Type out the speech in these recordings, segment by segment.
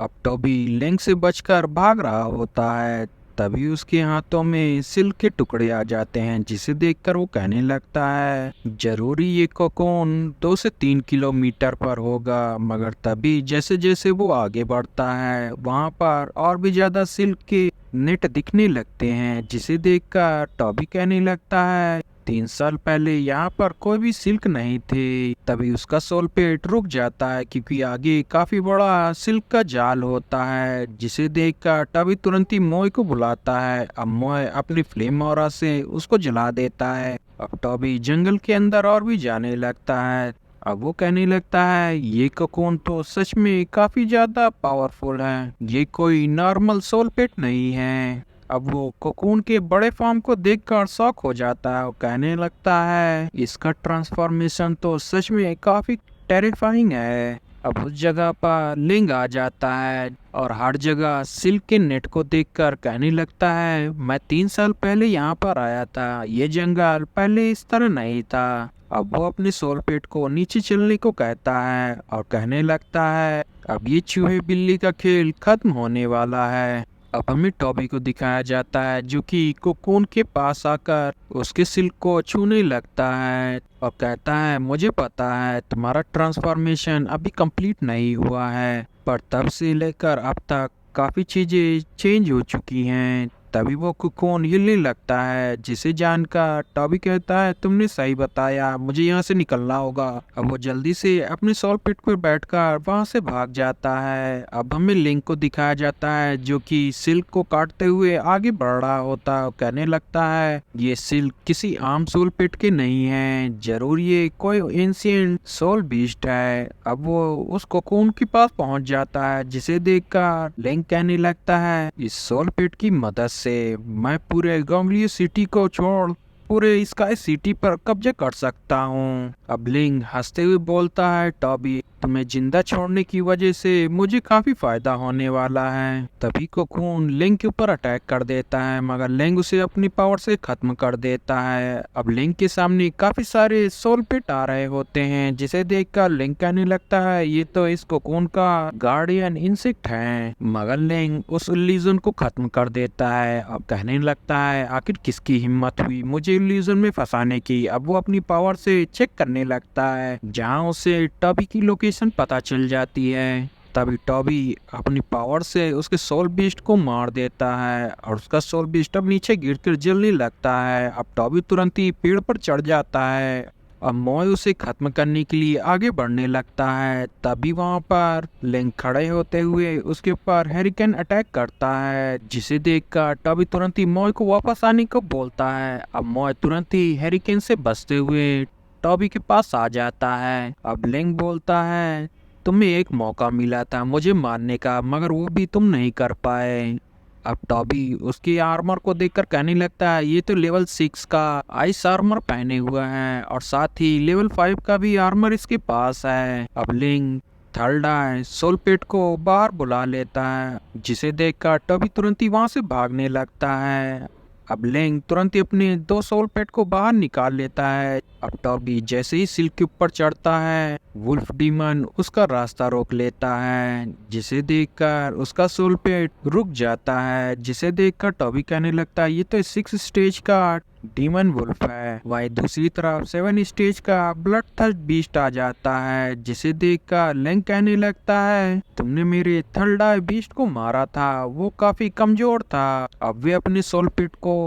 अब Toby link से बचकर भाग रहा होता है। तभी उसके हाथों में सिल्क के टुकड़े आ जाते हैं, जिसे देखकर वो कहने लगता है जरूरी ये कोकून 2 से 3 किलोमीटर पर होगा। मगर तभी जैसे जैसे वो आगे बढ़ता है, वहाँ पर और भी ज्यादा सिल्क के नेट दिखने लगते हैं, जिसे देखकर टॉबी कहने लगता है 3 साल पहले यहाँ पर कोई भी सिल्क नहीं थे। तभी उसका सोल पेट रुक जाता है, क्योंकि आगे काफी बड़ा सिल्क का जाल होता है, जिसे देखकर टॉबी तुरंत ही मोय को बुलाता है। अब मोय अपनी फ्लेम ऑरा से उसको जला देता है। अब टॉबी जंगल के अंदर और भी जाने लगता है। अब वो कहने लगता है ये कोकून तो सच में काफी ज्यादा पावरफुल है, ये कोई नॉर्मल सोल पेट नहीं है। अब वो कोकून के बड़े फॉर्म को देखकर शॉक हो जाता है और कहने लगता है इसका ट्रांसफॉर्मेशन तो सच में काफी टेरिफाइंग है। अब उस जगह पर लिंग आ जाता है और हर जगह सिल्क के नेट को देखकर कहने लगता है मैं 3 साल पहले यहाँ पर आया था, ये जंगल पहले इस तरह नहीं था। अब वो अपने सोल पेट को नीचे चलने को कहता है और कहने लगता है अब ये चूहे बिल्ली का खेल खत्म होने वाला है। अब हमें टॉबी को दिखाया जाता है, जो कि कोकून के पास आकर उसके सिल्क को छूने लगता है और कहता है मुझे पता है तुम्हारा ट्रांसफॉर्मेशन अभी कंप्लीट नहीं हुआ है, पर तब से लेकर अब तक काफी चीजें चेंज हो चुकी हैं। तभी वो कोकून हिलने लगता है, जिसे जानकर टॉबी कहता है तुमने सही बताया, मुझे यहाँ से निकलना होगा। अब वो जल्दी से अपने सोल पिट पर बैठकर वहाँ से भाग जाता है। अब हमें लिंक को दिखाया जाता है, जो कि सिल्क को काटते हुए आगे बढ़ रहा होता है और कहने लगता है ये सिल्क किसी आम सोल पिट के नहीं है, जरूर ये कोई एंशिएंट सोल बीस्ट है। अब वो उस कोकून के पास पहुंच जाता है, जिसे देखकर लिंक कहने लगता है इस सोल पिट की मदद से मैं पूरे गॉम्बलियो सिटी को छोड़ पूरे स्काई सिटी पर कब्जा कर सकता हूँ। अब लिंग हंसते हुए बोलता है टॉबी तुम्हें जिंदा छोड़ने की वजह से मुझे काफी फायदा होने वाला है। तभी कोकून लिंग के ऊपर अटैक कर देता है, मगर लिंग उसे अपनी पावर से खत्म कर देता है। अब लिंग के सामने काफी सारे सोल पिट आ रहे होते हैं, जिसे देखकर लिंग कहने लगता है ये तो इस कोकून का गार्डियन इंसेक्ट है। मगर लिंग उस इल्यूजन को खत्म कर देता है। अब कहने लगता है आखिर किसकी हिम्मत हुई मुझे इल्यूजन में फंसाने की। अब वो अपनी पावर से चेक करने लगता है, जहाँ उसे टॉबी की लोकेशन पता चल जाती है। तभी टॉबी अपनी पावर से उसके सोल बीस्ट को मार देता है और उसका सोल बीस्ट अब नीचे गिरकर जलने लगता है। अब टॉबी तुरंत ही पेड़ पर चढ़ जाता है। अब मॉय उसे खत्म करने के लिए आगे बढ़ने लगता है। तभी वहाँ पर लिंक खड़े होते हुए उसके ऊपर हैरिकेन अटैक करता है, जिसे देखकर टॉबी तुरंत ही मॉय को वापस आने को बोलता है। अब मॉय तुरंत ही हैरिकेन से बचते हुए टॉबी के पास आ जाता है। अब लिंक बोलता है तुम्हें एक मौका मिला था मुझे मारने का, मगर वो भी तुम नहीं कर पाए। अब टॉबी उसकी आर्मर को देखकर कहने लगता है ये तो लेवल 6 का आइस आर्मर पहने हुआ है और साथ ही लेवल 5 का भी आर्मर इसके पास है। अब लिंक थर्ड आई सोल पेट को बाहर बुला लेता है, जिसे देखकर टॉबी तुरंत ही वहां से भागने लगता है। अब लिंक तुरंत ही अपने 2 सोल पेट को बाहर निकाल लेता है। अब टॉबी जैसे ही सिल्क के ऊपर चढ़ता है, वुल्फ डीमन उसका रास्ता रोक लेता है, जिसे देखकर उसका सोल पेट रुक जाता है। जिसे देखकर टॉबी कहने लगता है ये तो 6 स्टेज का डीमन वुल्फ है। वहीं दूसरी तरफ 7 स्टेज का ब्लड थर्स्ट बीस्ट आ जाता है, जिसे देखकर लिंक कहने लगता है तुमने मेरे थर्ड आई बीस्ट को मारा था, वो काफी कमजोर था। अब वे अपने सोल पिट को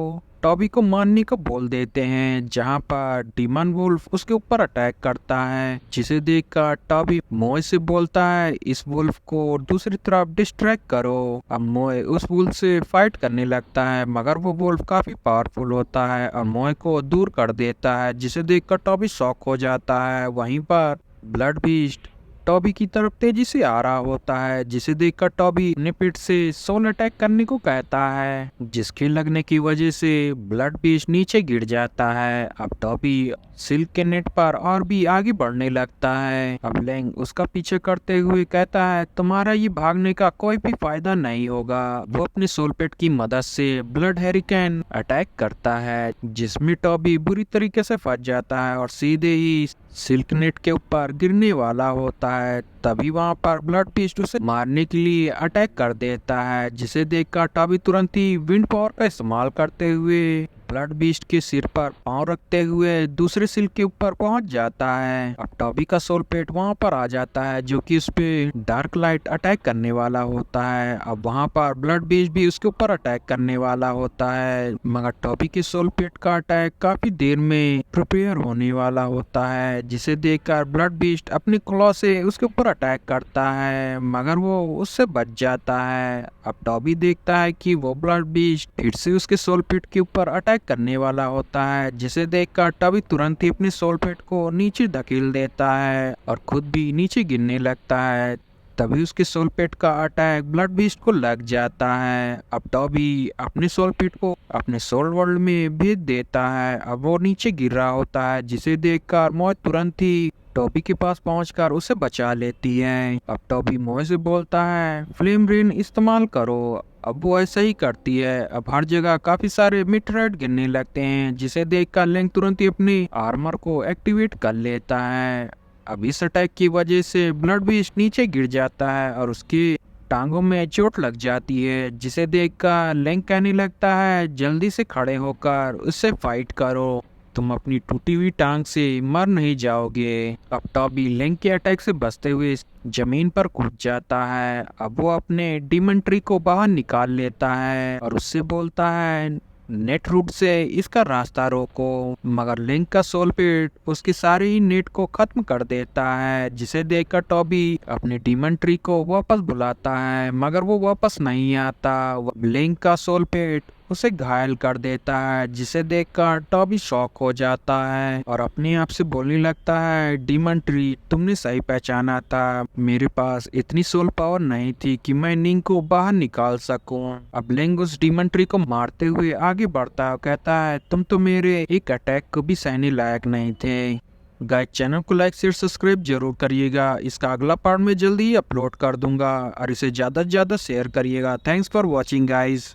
टॉबी को मारने को बोल देते हैं, जहां पर डीमन वुल्फ उसके ऊपर अटैक करता है, जिसे देखकर टॉबी मोय से बोलता है इस वुल्फ को दूसरी तरफ डिस्ट्रैक्ट करो। अब मोय उस वुल्फ से फाइट करने लगता है, मगर वो वुल्फ काफी पावरफुल होता है और मोय को दूर कर देता है, जिसे देखकर टॉबी शॉक हो जाता है। वहीं पर ब्लड बीस्ट टॉबी की तरफ तेजी से आ रहा होता है, जिसे देखकर टॉबी अपने पेट से सोल अटैक करने को कहता है, जिसके लगने की वजह से ब्लड बीस्ट नीचे गिर जाता है। अब टॉबी सिल्क के नेट पर और भी आगे बढ़ने लगता है। अब लेंग उसका पीछे करते हुए कहता है, तुम्हारा ये भागने का कोई भी फायदा नहीं होगा। वो अपने सोलपेट की मदद से ब्लड हेरिकेन अटैक करता है, जिसमें टॉबी बुरी तरीके से फंस जाता है और सीधे ही सिल्क नेट के ऊपर गिरने वाला होता है। तभी वहाँ पर ब्लड बीस्ट उसे मारने के लिए अटैक कर देता है, जिसे देखकर टॉबी तुरंत ही विंड पावर का इस्तेमाल करते हुए ब्लड बीस्ट के सिर पर पांव रखते हुए दूसरे सिल्क के ऊपर पहुंच जाता है। अब टॉबी का सोलपेट वहां पर आ जाता है, जो कि उस पे डार्क लाइट अटैक करने वाला होता है। अब वहां पर ब्लड बीस्ट भी उसके ऊपर अटैक करने वाला होता है, मगर टॉबी के सोलपेट का अटैक काफी देर में प्रिपेयर होने वाला होता है, जिसे देखकर ब्लड बीस्ट अपनी क्लॉ से उसके ऊपर अटैक करता है, मगर वो उससे बच जाता है। अब टॉबी देखता है कि वो ब्लड बीस्ट फिर से उसके सोलपेट के ऊपर अटैक करने वाला होता है, जिसे देखकर टॉबी तुरंत ही अपने सोलपेट को नीचे धकेल देता है और खुद भी नीचे गिरने लगता है। तभी उसके सोलपेट का अटैक ब्लड बीस्ट को लग जाता है। अब टॉबी अपने सोलपेट को अपने सोल वर्ल्ड में भेज देता है। अब वो नीचे गिर रहा होता है, जिसे देखकर मौत तुरंत ही टॉबी के पास पहुंचकर उसे बचा लेती है। अब टॉबी मोए से बोलता है, फ्लेम रेन इस्तेमाल करो। अब वो ऐसा ही करती है। अब हर जगह काफी सारे मीटराइट गिरने लगते हैं, जिसे देखकर लेंग तुरंत ही अपनी आर्मर को एक्टिवेट कर लेता है। अब इस अटैक की वजह से ब्लड बीस्ट नीचे गिर जाता है और उसकी टांगों में चोट लग जाती है, जिसे देखकर लेंग कहने लगता है, जल्दी से खड़े होकर उससे फाइट करो, तुम अपनी टूटी हुई टांग से मर नहीं जाओगे। अब टॉबी लेंग के अटैक से बचते हुए जमीन पर कूद जाता है। अब वो अपने डीमन ट्री को बाहर निकाल लेता है और उससे बोलता है, नेट रूट से इसका रास्ता रोको, मगर लिंक का सोलपेट उसके सारे ही नेट को खत्म कर देता है, जिसे देखकर टॉबी अपने डीमन ट्री को वापस बुलाता है, मगर वो वापस नहीं आता। लिंक का सोलपेट उसे घायल कर देता है, जिसे देखकर टॉबी शॉक हो जाता है और अपने आप से बोलने लगता है, डीमन ट्री तुमने सही पहचाना था, मेरे पास इतनी सोल पावर नहीं थी कि मैं निंग को बाहर निकाल सकूं। अब लिंग उस डीमन ट्री को मारते हुए आगे बढ़ता है, कहता है, तुम तो मेरे एक अटैक को भी सहने लायक नहीं थे। गाइस, चैनल को लाइक शेयर सब्सक्राइब जरूर करिएगा। इसका अगला पार्ट में जल्दी ही अपलोड कर दूंगा और इसे ज्यादा से ज्यादा शेयर करिएगा। Thanks for watching guys.